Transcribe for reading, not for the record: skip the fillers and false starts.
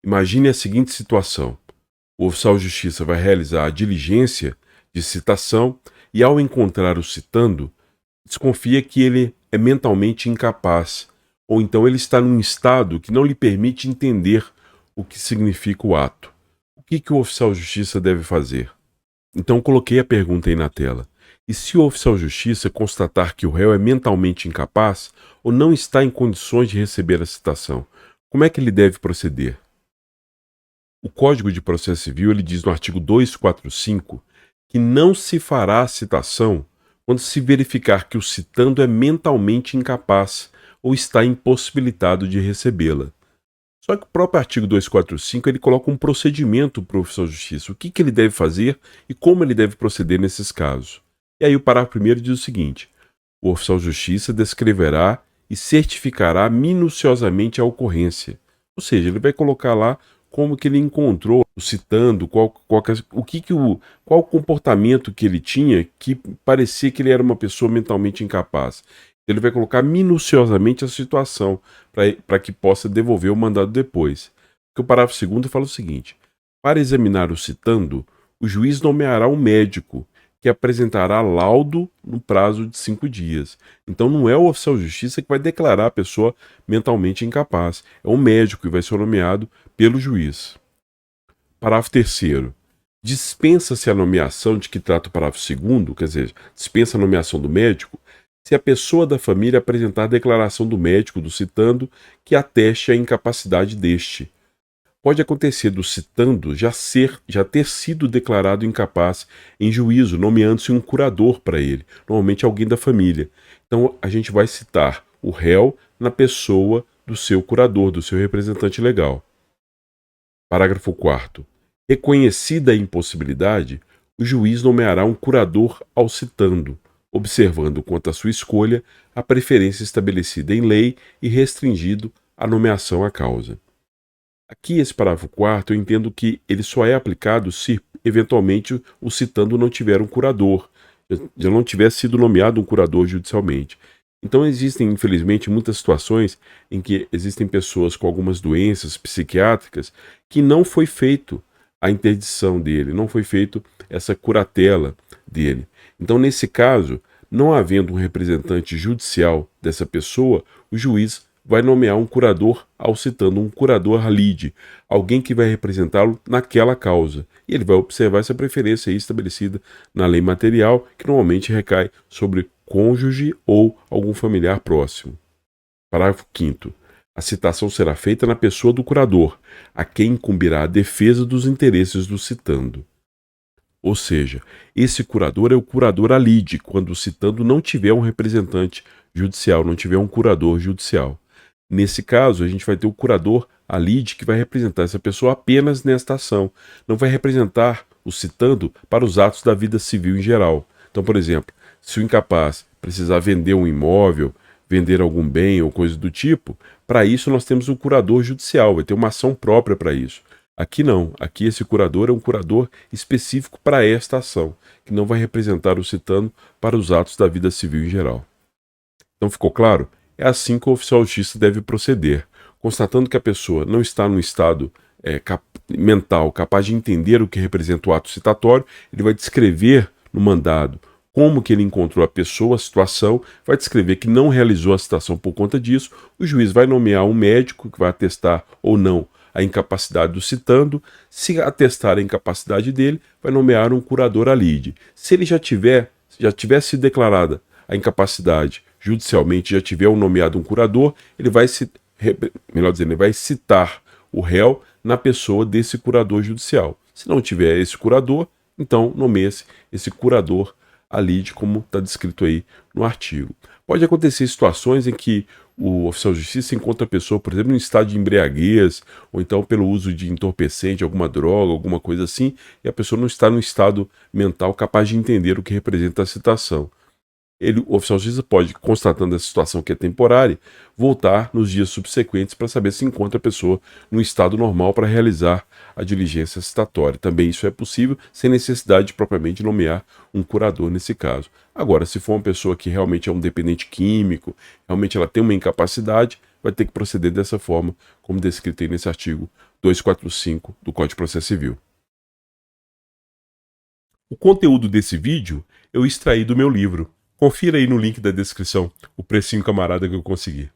Imagine a seguinte situação: o oficial de justiça vai realizar a diligência de citação e, ao encontrar o citando, desconfia que ele é mentalmente incapaz, ou então ele está num estado que não lhe permite entender o que significa o ato. O que o oficial de justiça deve fazer? Então coloquei a pergunta aí na tela. E se o oficial de justiça constatar que o réu é mentalmente incapaz ou não está em condições de receber a citação, como é que ele deve proceder? O Código de Processo Civil ele diz no artigo 245 que não se fará a citação quando se verificar que o citando é mentalmente incapaz ou está impossibilitado de recebê-la. Só que o próprio artigo 245 ele coloca um procedimento para o oficial de justiça, o que ele deve fazer e como ele deve proceder nesses casos. E aí o parágrafo primeiro diz o seguinte: o oficial de justiça descreverá e certificará minuciosamente a ocorrência. Ou seja, ele vai colocar lá como que ele encontrou, citando qual o comportamento que ele tinha que parecia que ele era uma pessoa mentalmente incapaz. Ele vai colocar minuciosamente a situação para que possa devolver o mandado depois. Porque o parágrafo segundo fala o seguinte: para examinar o citando, o juiz nomeará um médico que apresentará laudo no prazo de 5 dias. Então não é o oficial de justiça que vai declarar a pessoa mentalmente incapaz. É um médico que vai ser nomeado pelo juiz. Parágrafo terceiro. Dispensa-se a nomeação de que trata o parágrafo segundo, quer dizer, dispensa a nomeação do médico, se a pessoa da família apresentar a declaração do médico do citando que ateste a incapacidade deste. Pode acontecer do citando já ter sido declarado incapaz em juízo, nomeando-se um curador para ele, normalmente alguém da família. Então a gente vai citar o réu na pessoa do seu curador, do seu representante legal. Parágrafo 4º. Reconhecida a impossibilidade, o juiz nomeará um curador ao citando, observando quanto à sua escolha a preferência estabelecida em lei e restringido a nomeação à causa. Aqui, esse parágrafo 4º, eu entendo que ele só é aplicado se, eventualmente, o citando não tiver um curador, já não tiver sido nomeado um curador judicialmente. Então, existem, infelizmente, muitas situações em que existem pessoas com algumas doenças psiquiátricas que não foi feito a interdição dele, não foi feito essa curatela dele. Então, nesse caso, não havendo um representante judicial dessa pessoa, o juiz vai nomear um curador ao citando, um curador lide, alguém que vai representá-lo naquela causa. E ele vai observar essa preferência aí estabelecida na lei material, que normalmente recai sobre cônjuge ou algum familiar próximo. Parágrafo 5º. A citação será feita na pessoa do curador, a quem incumbirá a defesa dos interesses do citando. Ou seja, esse curador é o curador lide, quando o citando não tiver um representante judicial, não tiver um curador judicial. Nesse caso, a gente vai ter o curador lide que vai representar essa pessoa apenas nesta ação, não vai representar o citando para os atos da vida civil em geral. Então, por exemplo, se o incapaz precisar vender um imóvel, vender algum bem ou coisa do tipo, para isso nós temos um curador judicial, vai ter uma ação própria para isso. Aqui não, aqui esse curador é um curador específico para esta ação, que não vai representar o citando para os atos da vida civil em geral. Então ficou claro? É assim que o oficial de justiça deve proceder. Constatando que a pessoa não está num estado mental capaz de entender o que representa o ato citatório, ele vai descrever no mandado como que ele encontrou a pessoa, a situação, vai descrever que não realizou a citação por conta disso, o juiz vai nomear um médico que vai atestar ou não a incapacidade do citando. Se atestar a incapacidade dele, vai nomear um curador lide. Se ele já tivesse sido declarada a incapacidade judicialmente, já tiver nomeado um curador, ele vai ele vai citar o réu na pessoa desse curador judicial. Se não tiver esse curador, então nomeia-se esse curador lide, como está descrito aí no artigo. Pode acontecer situações em que o oficial de justiça encontra a pessoa, por exemplo, em estado de embriaguez, ou então pelo uso de entorpecente, alguma droga, alguma coisa assim, e a pessoa não está no estado mental capaz de entender o que representa a citação. O oficial de justiça pode, constatando essa situação que é temporária, voltar nos dias subsequentes para saber se encontra a pessoa no estado normal para realizar a diligência citatória. Também isso é possível, sem necessidade de propriamente nomear um curador nesse caso. Agora, se for uma pessoa que realmente é um dependente químico, realmente ela tem uma incapacidade, vai ter que proceder dessa forma, como descrito aí nesse artigo 245 do Código de Processo Civil. O conteúdo desse vídeo eu extraí do meu livro. Confira aí no link da descrição o precinho camarada que eu consegui.